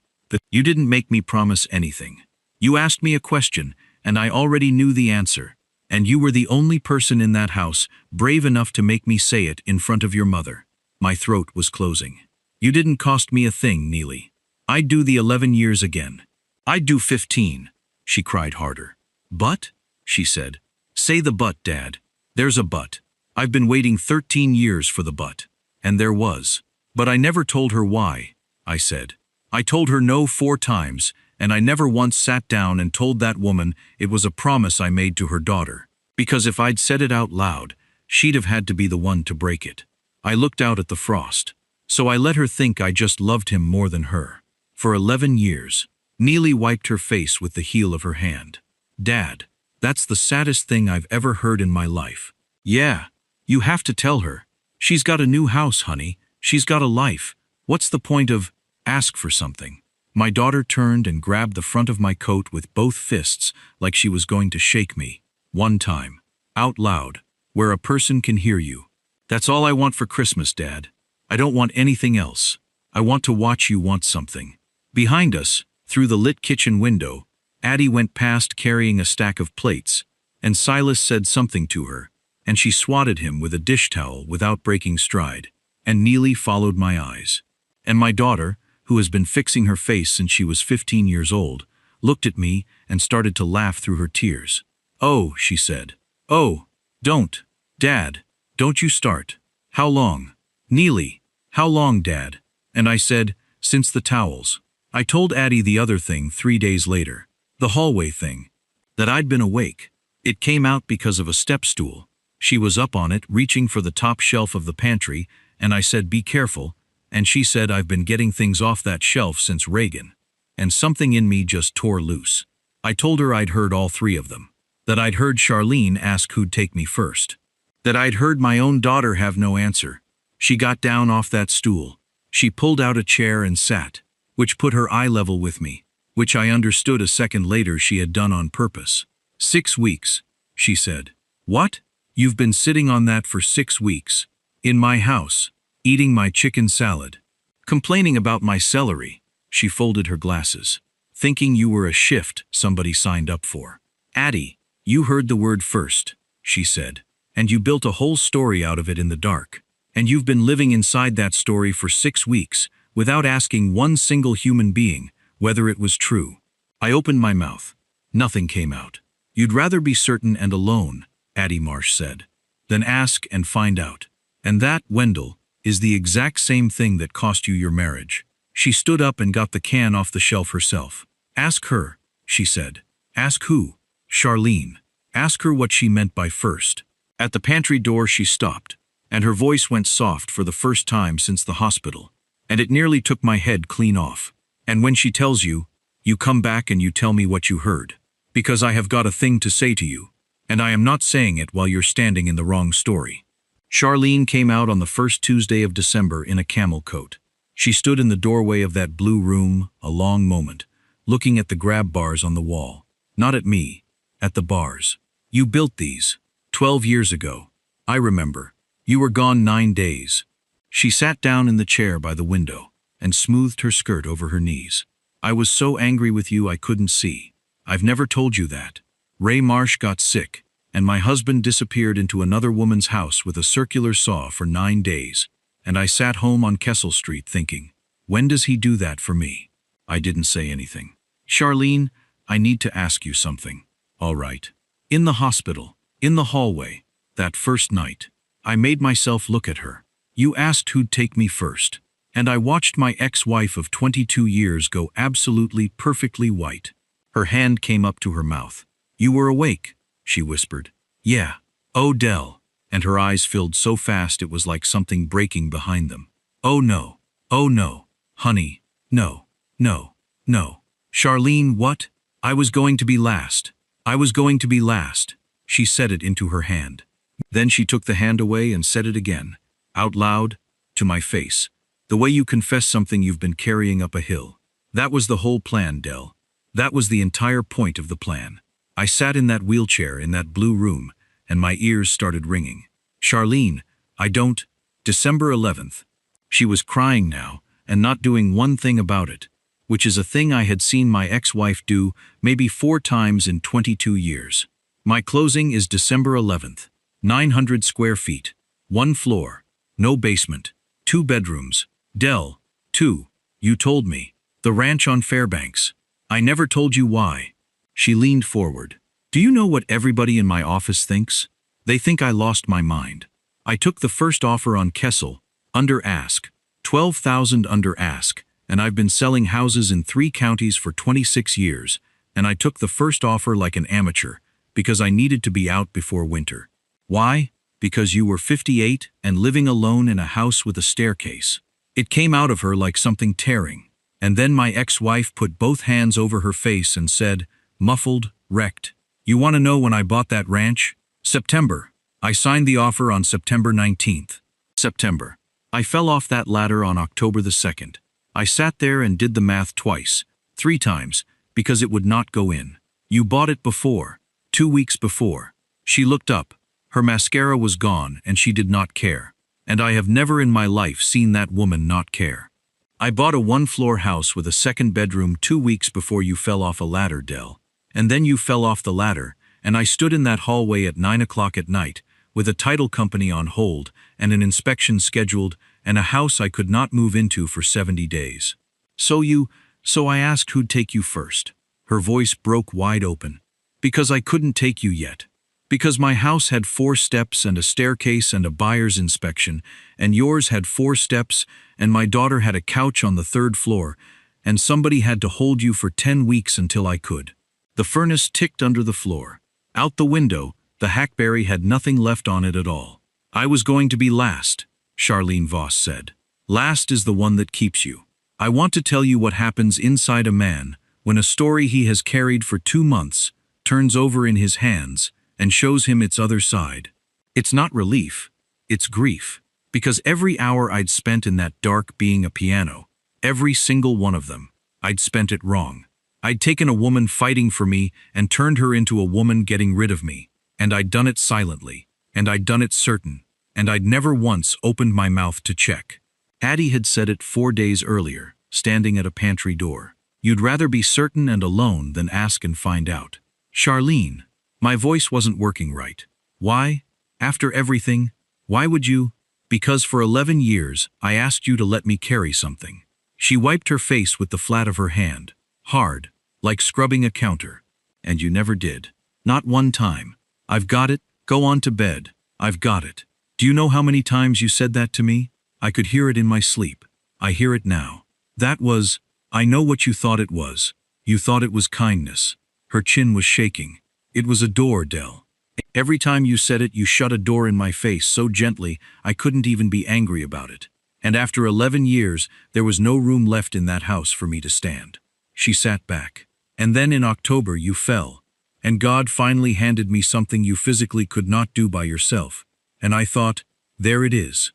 "You didn't make me promise anything. You asked me a question, and I already knew the answer. And you were the only person in that house brave enough to make me say it in front of your mother." My throat was closing. "You didn't cost me a thing, Neely. I'd do the 11 years again. I'd do 15. She cried harder. "But?" she said. "Say the but, Dad. There's a but. I've been waiting 13 years for the but." And there was. "But I never told her why," I said. "I told her no 4 times, and I never once sat down and told that woman it was a promise I made to her daughter. Because if I'd said it out loud, she'd have had to be the one to break it." I looked out at the frost. "So I let her think I just loved him more than her. For 11 years. Neely wiped her face with the heel of her hand. "Dad, that's the saddest thing I've ever heard in my life." "Yeah, you have to tell her. She's got a new house, honey. She's got a life. What's the point of ask for something?" My daughter turned and grabbed the front of my coat with both fists like she was going to shake me. One time. Out loud. Where a person can hear you. "That's all I want for Christmas, Dad. I don't want anything else. I want to watch you want something." Behind us, through the lit kitchen window, Addie went past carrying a stack of plates, and Silas said something to her, and she swatted him with a dish towel without breaking stride, and Neely followed my eyes. And my daughter, who has been fixing her face since she was 15 years old, looked at me and started to laugh through her tears. "Oh," she said. "Oh, don't. Dad, don't you start. How long? Neely, how long, Dad?" And I said, "Since the towels." I told Addie the other thing 3 days later, the hallway thing, that I'd been awake. It came out because of a step stool. She was up on it, reaching for the top shelf of the pantry, and I said, "Be careful," and she said, "I've been getting things off that shelf since Reagan." And something in me just tore loose. I told her I'd heard all three of them. That I'd heard Charlene ask who'd take me first. That I'd heard my own daughter have no answer. She got down off that stool. She pulled out a chair and sat, which put her eye level with me, which I understood a second later she had done on purpose. 6 weeks, she said. "What? You've been sitting on that for 6 weeks? In my house, eating my chicken salad, complaining about my celery." She folded her glasses. "Thinking you were a shift somebody signed up for. Addie, you heard the word first," she said, "and you built a whole story out of it in the dark. And you've been living inside that story for 6 weeks, without asking one single human being whether it was true." I opened my mouth. Nothing came out. "You'd rather be certain and alone," Addie Marsh said, "than ask and find out. And that, Wendell, is the exact same thing that cost you your marriage." She stood up and got the can off the shelf herself. "Ask her," she said. "Ask who?" "Charlene. Ask her what she meant by first." At the pantry door she stopped, and her voice went soft for the first time since the hospital, and it nearly took my head clean off. "And when she tells you, you come back and you tell me what you heard, because I have got a thing to say to you, and I am not saying it while you're standing in the wrong story." Charlene came out on the first Tuesday of December in a camel coat. She stood in the doorway of that blue room a long moment, looking at the grab bars on the wall. Not at me, at the bars. "You built these 12 years ago. I remember. You were gone 9 days. She sat down in the chair by the window and smoothed her skirt over her knees. "I was so angry with you I couldn't see. I've never told you that. Ray Marsh got sick, and my husband disappeared into another woman's house with a circular saw for 9 days. And I sat home on Kessel Street thinking, when does he do that for me?" I didn't say anything. "Charlene, I need to ask you something." "All right." In the hospital, in the hallway, that first night, I made myself look at her. "You asked who'd take me first, and I watched my ex-wife of 22 years go absolutely perfectly white." Her hand came up to her mouth. "You were awake," she whispered. "Yeah. Oh, Dell." And her eyes filled so fast it was like something breaking behind them. "Oh no. Oh no. Honey. No. No. No. Charlene, what? I was going to be last. I was going to be last." She said it into her hand. Then she took the hand away and said it again, out loud, to my face. "The way you confess something you've been carrying up a hill. That was the whole plan, Dell. That was the entire point of the plan." I sat in that wheelchair in that blue room, and my ears started ringing. "Charlene, I don't..." December 11th. She was crying now, and not doing one thing about it, which is a thing I had seen my ex-wife do maybe 4 times in 22 years. My closing is December 11th. 900 square feet. 1 floor. No basement. 2 bedrooms. Dell. 2. You told me. The ranch on Fairbanks. I never told you why. She leaned forward. "Do you know what everybody in my office thinks? They think I lost my mind. I took the first offer on Kessel, under ask, 12,000 under ask, and I've been selling houses in 3 counties for 26 years, and I took the first offer like an amateur, because I needed to be out before winter. Why? Because you were 58 and living alone in a house with a staircase." It came out of her like something tearing, and then my ex-wife put both hands over her face and said, muffled, wrecked, "You want to know when I bought that ranch? September. I signed the offer on September 19th. September. I fell off that ladder on October the 2nd. I sat there and did the math twice, 3 times, because it would not go in. You bought it before, 2 weeks before." She looked up. Her mascara was gone and she did not care. And I have never in my life seen that woman not care. "I bought a 1-floor house with a 2nd bedroom 2 weeks before you fell off a ladder, Dell. And then you fell off the ladder, and I stood in that hallway at 9 o'clock at night, with a title company on hold, and an inspection scheduled, and a house I could not move into for 70 days. So I asked who'd take you first. Her voice broke wide open. Because I couldn't take you yet. Because my house had 4 steps and a staircase and a buyer's inspection, and yours had 4 steps, and my daughter had a couch on the 3rd floor, and somebody had to hold you for 10 weeks until I could. The furnace ticked under the floor. Out the window, the hackberry had nothing left on it at all. I was going to be last, Charlene Voss said. Last is the one that keeps you. I want to tell you what happens inside a man when a story he has carried for 2 months turns over in his hands and shows him its other side. It's not relief, it's grief. Because every hour I'd spent in that dark being a piano, every single one of them, I'd spent it wrong. I'd taken a woman fighting for me and turned her into a woman getting rid of me. And I'd done it silently. And I'd done it certain. And I'd never once opened my mouth to check. Addie had said it 4 days earlier, standing at a pantry door. You'd rather be certain and alone than ask and find out. Charlene, my voice wasn't working right. Why? After everything, why would you? Because for 11 years, I asked you to let me carry something. She wiped her face with the flat of her hand. Hard, like scrubbing a counter. And you never did. Not one time. I've got it, go on to bed. I've got it. Do you know how many times you said that to me? I could hear it in my sleep. I hear it now. That was, I know what you thought it was. You thought it was kindness. Her chin was shaking. It was a door, Dell. Every time you said it, you shut a door in my face so gently I couldn't even be angry about it. And after 11 years, there was no room left in that house for me to stand. She sat back. And then in October you fell. And God finally handed me something you physically could not do by yourself. And I thought, there it is.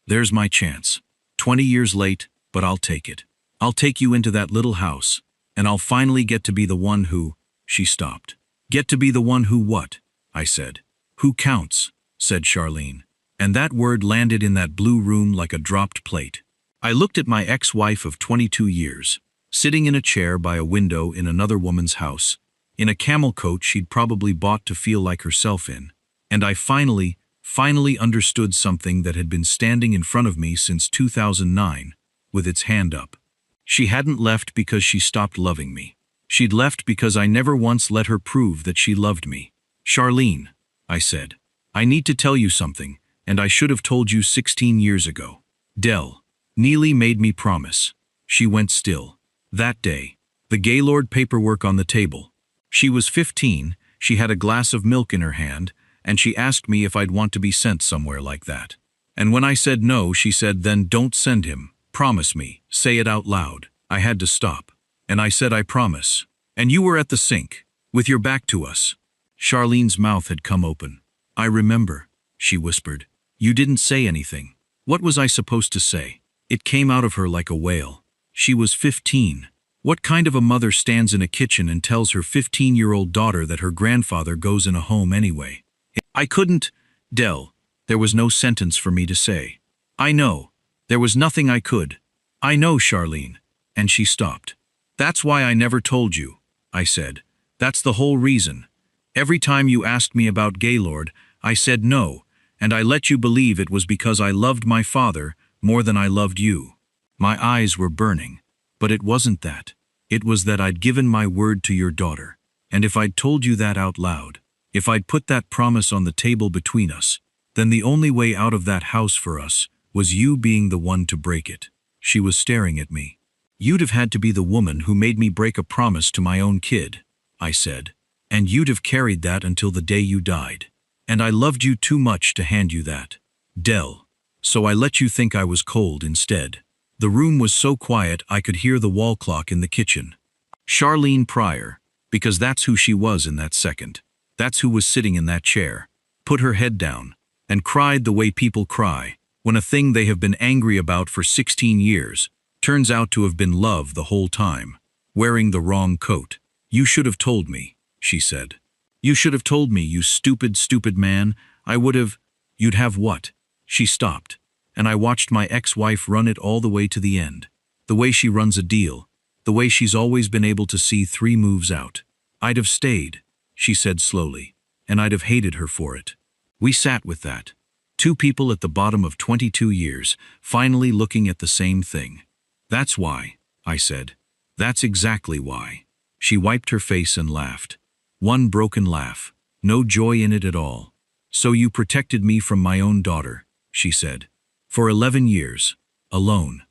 There's my chance. 20 years late, but I'll take it. I'll take you into that little house, and I'll finally get to be the one who... She stopped. Get to be the one who what? I said. Who counts, said Charlene. And that word landed in that blue room like a dropped plate. I looked at my ex-wife of 22 years, sitting in a chair by a window in another woman's house, in a camel coat she'd probably bought to feel like herself in. And I finally understood something that had been standing in front of me since 2009, with its hand up. She hadn't left because she stopped loving me. She'd left because I never once let her prove that she loved me. Charlene, I said, I need to tell you something, and I should have told you 16 years ago. Dell, Neely made me promise. She went still. That day, the Gaylord paperwork on the table. She was 15, she had a glass of milk in her hand, and she asked me if I'd want to be sent somewhere like that. And when I said no, she said, then don't send him. Promise me. Say it out loud. I had to stop. And I said, I promise. And you were at the sink, with your back to us. Charlene's mouth had come open. I remember, she whispered. You didn't say anything. What was I supposed to say? It came out of her like a wail. She was 15. What kind of a mother stands in a kitchen and tells her 15-year-old daughter that her grandfather goes in a home anyway? I couldn't, Dell. There was no sentence for me to say. I know. There was nothing I could. I know, Charlene. And she stopped. That's why I never told you, I said. That's the whole reason. Every time you asked me about Gaylord, I said no, and I let you believe it was because I loved my father more than I loved you. My eyes were burning. But it wasn't that. It was that I'd given my word to your daughter. And if I'd told you that out loud, if I'd put that promise on the table between us, then the only way out of that house for us was you being the one to break it. She was staring at me. You'd have had to be the woman who made me break a promise to my own kid, I said. And you'd have carried that until the day you died. And I loved you too much to hand you that. Dell. So I let you think I was cold instead. The room was so quiet I could hear the wall clock in the kitchen. Charlene Pryor, because that's who she was in that second. That's who was sitting in that chair, put her head down, and cried the way people cry when a thing they have been angry about for 16 years turns out to have been love the whole time, wearing the wrong coat. You should have told me, she said. You should have told me, you stupid, stupid man. I would have... You'd have what? She stopped, and I watched my ex-wife run it all the way to the end. The way she runs a deal. The way she's always been able to see 3 moves out. I'd have stayed, she said slowly, and I'd have hated her for it. We sat with that. Two people at the bottom of 22 years, finally looking at the same thing. That's why, I said. That's exactly why. She wiped her face and laughed. One broken laugh. No joy in it at all. So you protected me from my own daughter, she said. For 11 years. Alone.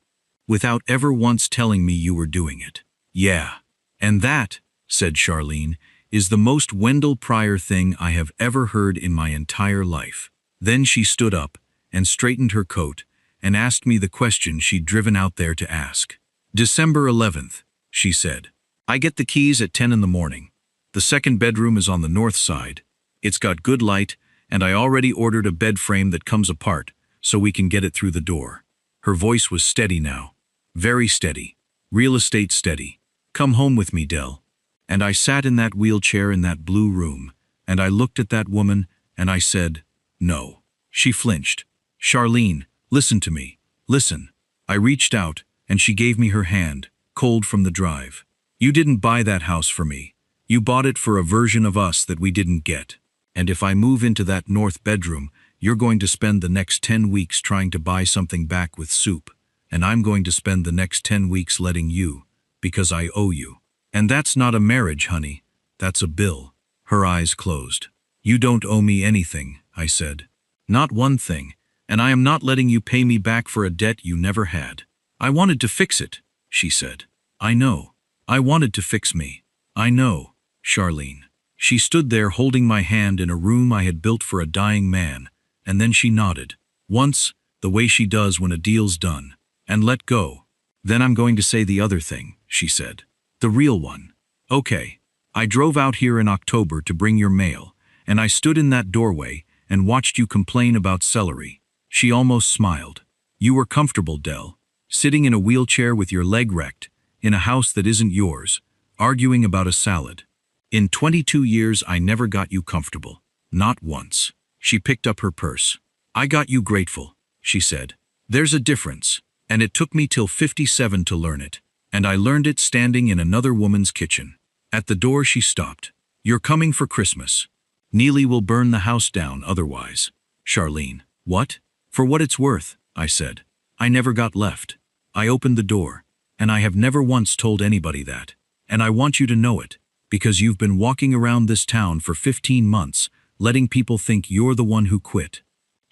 Without ever once telling me you were doing it. Yeah. And that, said Charlene, is the most Wendell Pryor thing I have ever heard in my entire life. Then she stood up and straightened her coat and asked me the question she'd driven out there to ask. December 11th, she said. I get the keys at 10 in the morning. The second bedroom is on the north side. It's got good light, and I already ordered a bed frame that comes apart so we can get it through the door. Her voice was steady now. Very steady. Real estate steady. Come home with me, Del. And I sat in that wheelchair in that blue room, and I looked at that woman, and I said, no. She flinched. Charlene, listen to me. Listen. I reached out, and she gave me her hand, cold from the drive. You didn't buy that house for me. You bought it for a version of us that we didn't get. And if I move into that north bedroom, you're going to spend the next 10 weeks trying to buy something back with soup, and I'm going to spend the next 10 weeks letting you, because I owe you. And that's not a marriage, honey. That's a bill. Her eyes closed. You don't owe me anything, I said. Not one thing, and I am not letting you pay me back for a debt you never had. I wanted to fix it, she said. I know. I wanted to fix me. I know, Charlene. She stood there holding my hand in a room I had built for a dying man, and then she nodded. Once, the way she does when a deal's done, and let go. Then I'm going to say the other thing, she said. The real one. Okay. I drove out here in October to bring your mail, and I stood in that doorway and watched you complain about celery. She almost smiled. You were comfortable, Del, sitting in a wheelchair with your leg wrecked, in a house that isn't yours, arguing about a salad. In 22 years I never got you comfortable. Not once. She picked up her purse. I got you grateful, she said. There's a difference, and it took me till 57 to learn it, and I learned it standing in another woman's kitchen. At the door she stopped. You're coming for Christmas. Neely will burn the house down otherwise. Charlene. What? For what it's worth, I said. I never got left. I opened the door, and I have never once told anybody that. And I want you to know it, because you've been walking around this town for 15 months, letting people think you're the one who quit.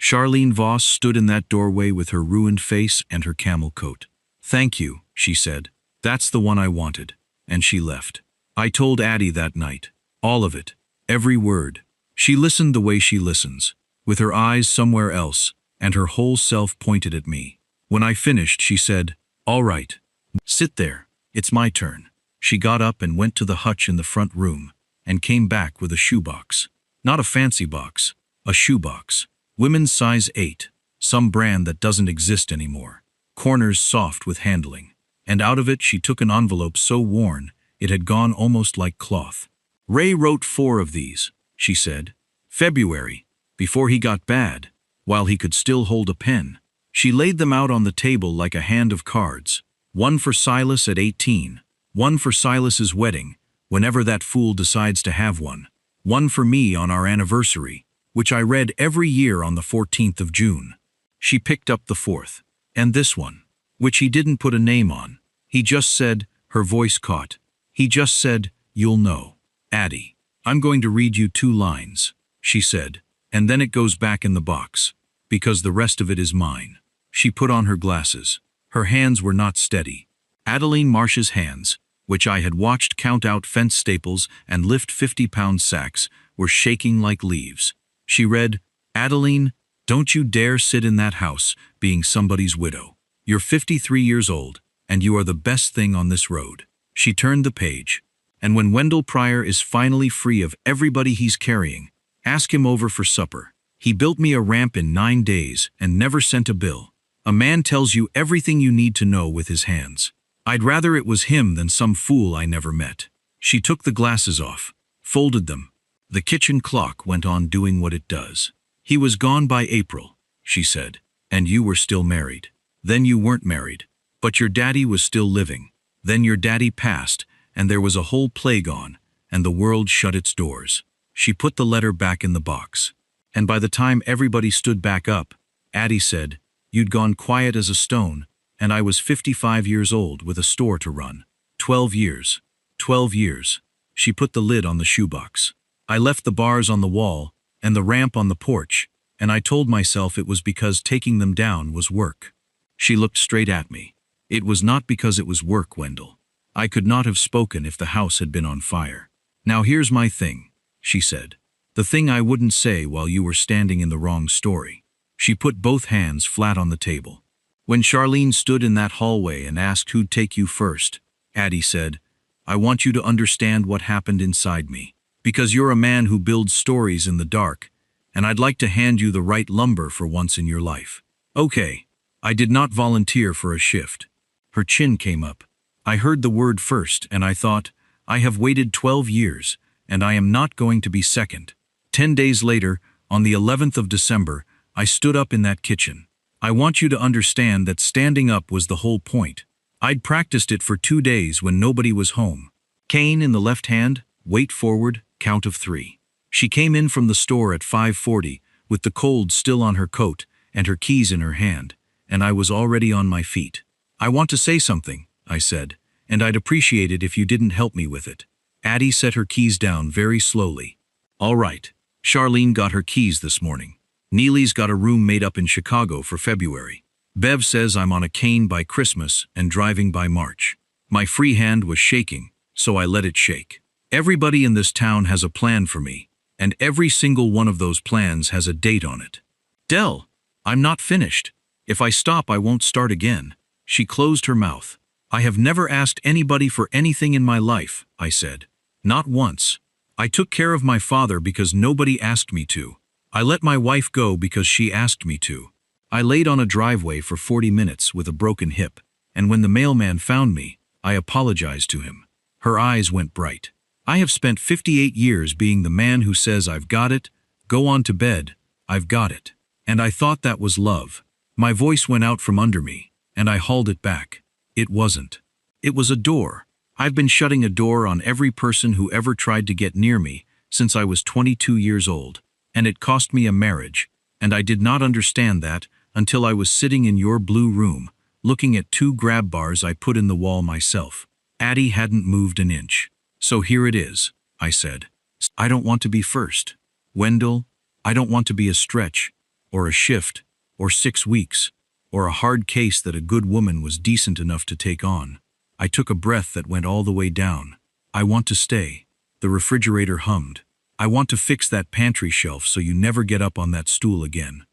Charlene Voss stood in that doorway with her ruined face and her camel coat. Thank you, she said. That's the one I wanted. And she left. I told Addie that night. All of it. Every word. She listened the way she listens, with her eyes somewhere else, and her whole self pointed at me. When I finished, she said, All right. Sit there. It's my turn. She got up and went to the hutch in the front room, and came back with a shoebox. Not a fancy box. A shoebox. Women's size 8. Some brand that doesn't exist anymore. Corners soft with handling. And out of it she took an envelope so worn, it had gone almost like cloth. Ray wrote 4 of these, she said. February, before he got bad, while he could still hold a pen. She laid them out on the table like a hand of cards. One for Silas at 18. One for Silas's wedding, whenever that fool decides to have one. One for me on our anniversary, which I read every year on the 14th of June. She picked up the 4th. And this one, which he didn't put a name on. He just said, her voice caught. He just said, You'll know. Addie, I'm going to read you 2 lines, she said, and then it goes back in the box, because the rest of it is mine. She put on her glasses. Her hands were not steady. Adeline Marsh's hands, which I had watched count out fence staples and lift 50-pound sacks, were shaking like leaves. She read, Adeline, don't you dare sit in that house, being somebody's widow. You're 53 years old, and you are the best thing on this road. She turned the page. And when Wendell Pryor is finally free of everybody he's carrying, ask him over for supper. He built me a ramp in 9 days and never sent a bill. A man tells you everything you need to know with his hands. I'd rather it was him than some fool I never met. She took the glasses off, folded them. The kitchen clock went on doing what it does. He was gone by April, she said, and you were still married. Then you weren't married, but your daddy was still living. Then your daddy passed, and there was a whole plague on, and the world shut its doors. She put the letter back in the box. And by the time everybody stood back up, Addie said, "You'd gone quiet as a stone, and I was 55 years old with a store to run. 12 years. 12 years. She put the lid on the shoebox. I left the bars on the wall and the ramp on the porch, and I told myself it was because taking them down was work. She looked straight at me. It was not because it was work, Wendell. I could not have spoken if the house had been on fire. Now here's my thing, she said. The thing I wouldn't say while you were standing in the wrong story. She put both hands flat on the table. When Charlene stood in that hallway and asked who'd take you first, Addie said, I want you to understand what happened inside me. Because you're a man who builds stories in the dark, and I'd like to hand you the right lumber for once in your life. Okay. I did not volunteer for a shift. Her chin came up. I heard the word first, and I thought, I have waited 12 years, and I am not going to be second. 10 days later, on the 11th of December, I stood up in that kitchen. I want you to understand that standing up was the whole point. I'd practiced it for 2 days when nobody was home. Cane in the left hand, weight forward, count of 3. She came in from the store at 5:40, with the cold still on her coat and her keys in her hand, and I was already on my feet. I want to say something, I said, and I'd appreciate it if you didn't help me with it. Addie set her keys down very slowly. All right. Charlene got her keys this morning. Neely's got a room made up in Chicago for February. Bev says I'm on a cane by Christmas and driving by March. My free hand was shaking, so I let it shake. Everybody in this town has a plan for me, and every single one of those plans has a date on it. Dell, I'm not finished. If I stop, I won't start again. She closed her mouth. I have never asked anybody for anything in my life, I said. Not once. I took care of my father because nobody asked me to. I let my wife go because she asked me to. I laid on a driveway for 40 minutes with a broken hip, and when the mailman found me, I apologized to him. Her eyes went bright. I have spent 58 years being the man who says I've got it, go on to bed, I've got it. And I thought that was love. My voice went out from under me, and I hauled it back. It wasn't. It was a door. I've been shutting a door on every person who ever tried to get near me since I was 22 years old, and it cost me a marriage, and I did not understand that until I was sitting in your blue room, looking at 2 grab bars I put in the wall myself. Addie hadn't moved an inch. So here it is, I said. I don't want to be first. Wendell, I don't want to be a stretch, or a shift, or 6 weeks, or a hard case that a good woman was decent enough to take on. I took a breath that went all the way down. I want to stay. The refrigerator hummed. I want to fix that pantry shelf so you never get up on that stool again.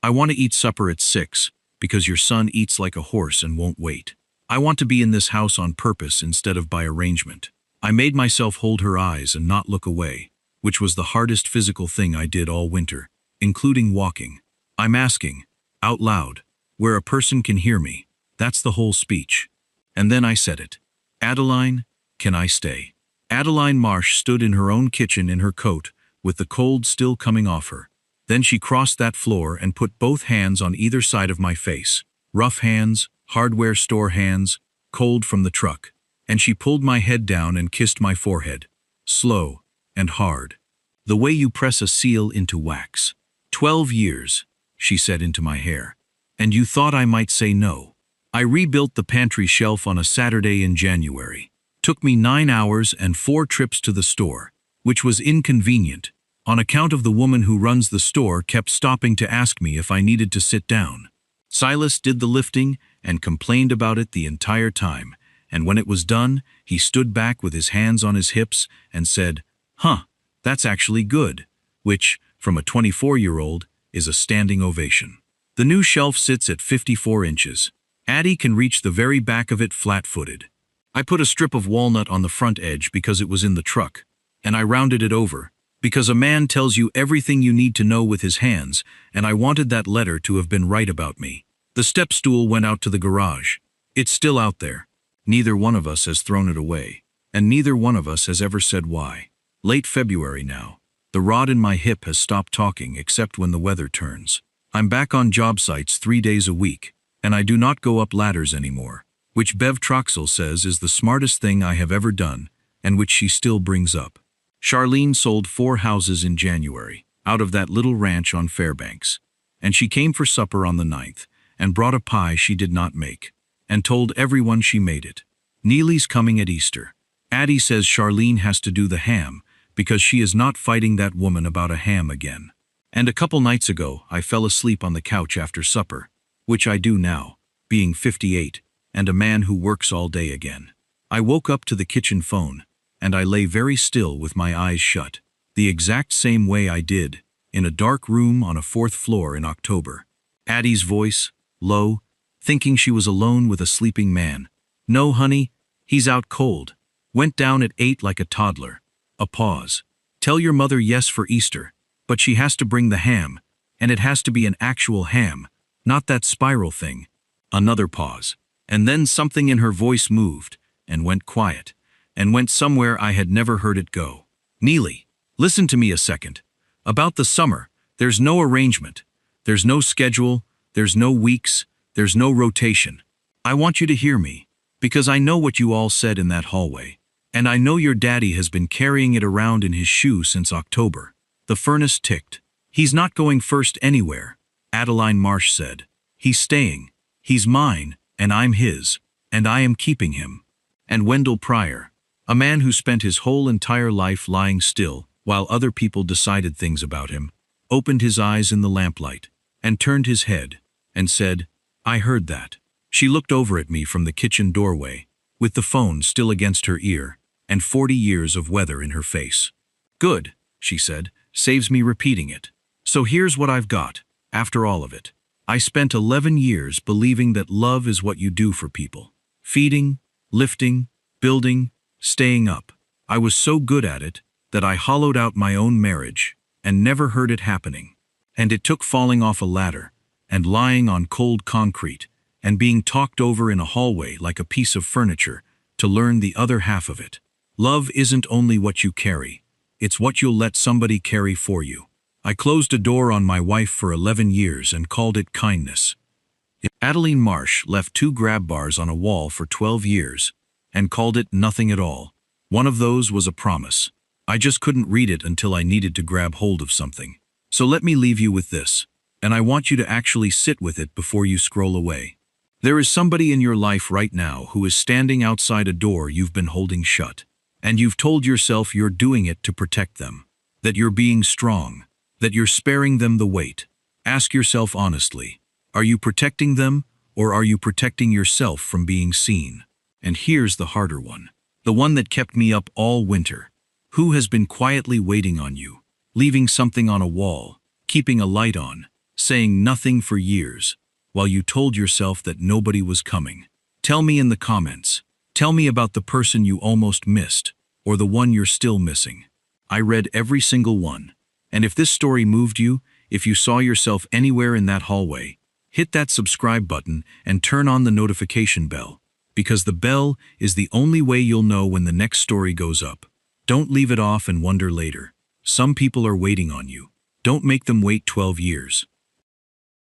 I want to eat supper at 6, because your son eats like a horse and won't wait. I want to be in this house on purpose instead of by arrangement. I made myself hold her eyes and not look away, which was the hardest physical thing I did all winter, including walking. I'm asking, out loud, where a person can hear me. That's the whole speech. And then I said it. Adeline, can I stay? Adeline Marsh stood in her own kitchen in her coat, with the cold still coming off her. Then she crossed that floor and put both hands on either side of my face. Rough hands, hardware store hands, cold from the truck. And she pulled my head down and kissed my forehead. Slow and hard. The way you press a seal into wax. 12 years, she said into my hair. And you thought I might say no. I rebuilt the pantry shelf on a Saturday in January. Took me 9 hours and 4 trips to the store, which was inconvenient, on account of the woman who runs the store kept stopping to ask me if I needed to sit down. Silas did the lifting and complained about it the entire time, and when it was done, he stood back with his hands on his hips and said, "Huh, that's actually good," which, from a 24-year-old, is a standing ovation. The new shelf sits at 54 inches. Addie can reach the very back of it flat-footed. I put a strip of walnut on the front edge because it was in the truck, and I rounded it over, because a man tells you everything you need to know with his hands, and I wanted that letter to have been right about me. The step stool went out to the garage. It's still out there. Neither one of us has thrown it away, and neither one of us has ever said why. Late February now. The rod in my hip has stopped talking except when the weather turns. I'm back on job sites 3 days a week, and I do not go up ladders anymore, which Bev Troxel says is the smartest thing I have ever done, and which she still brings up. Charlene sold 4 houses in January, out of that little ranch on Fairbanks. And she came for supper on the 9th, and brought a pie she did not make, and told everyone she made it. Neely's coming at Easter. Addie says Charlene has to do the ham, because she is not fighting that woman about a ham again. And a couple nights ago, I fell asleep on the couch after supper, which I do now, being 58, and a man who works all day again. I woke up to the kitchen phone, and I lay very still with my eyes shut, the exact same way I did, in a dark room on a 4th floor in October. Addie's voice, low, thinking she was alone with a sleeping man. "No, honey, he's out cold. Went down at 8 like a toddler." A pause. "Tell your mother yes for Easter, but she has to bring the ham, and it has to be an actual ham, not that spiral thing." Another pause. And then something in her voice moved, and went quiet, and went somewhere I had never heard it go. "Neely, listen to me a second. About the summer, there's no arrangement. There's no schedule, there's no weeks, there's no rotation. I want you to hear me, because I know what you all said in that hallway. And I know your daddy has been carrying it around in his shoe since October." The furnace ticked. "He's not going first anywhere," Adeline Marsh said. "He's staying. He's mine, and I'm his, and I am keeping him." And Wendell Pryor, a man who spent his whole entire life lying still while other people decided things about him, opened his eyes in the lamplight, and turned his head, and said, "I heard that." She looked over at me from the kitchen doorway, with the phone still against her ear, and 40 years of weather in her face. "Good," she said, "saves me repeating it. So here's what I've got, after all of it. I spent 11 years believing that love is what you do for people. Feeding, lifting, building, staying up. I was so good at it that I hollowed out my own marriage and never heard it happening. And it took falling off a ladder and lying on cold concrete and being talked over in a hallway like a piece of furniture to learn the other half of it. Love isn't only what you carry, it's what you'll let somebody carry for you. I closed a door on my wife for 11 years and called it kindness." Adeline Marsh left 2 grab bars on a wall for 12 years and called it nothing at all. One of those was a promise. I just couldn't read it until I needed to grab hold of something. So let me leave you with this, and I want you to actually sit with it before you scroll away. There is somebody in your life right now who is standing outside a door you've been holding shut, and you've told yourself you're doing it to protect them, that you're being strong, that you're sparing them the weight. Ask yourself honestly, are you protecting them, or are you protecting yourself from being seen? And here's the harder one, the one that kept me up all winter. Who has been quietly waiting on you, leaving something on a wall, keeping a light on, saying nothing for years, while you told yourself that nobody was coming? Tell me in the comments. Tell me about the person you almost missed, or the one you're still missing. I read every single one. And if this story moved you, if you saw yourself anywhere in that hallway, hit that subscribe button and turn on the notification bell, because the bell is the only way you'll know when the next story goes up. Don't leave it off and wonder later. Some people are waiting on you. Don't make them wait 12 years.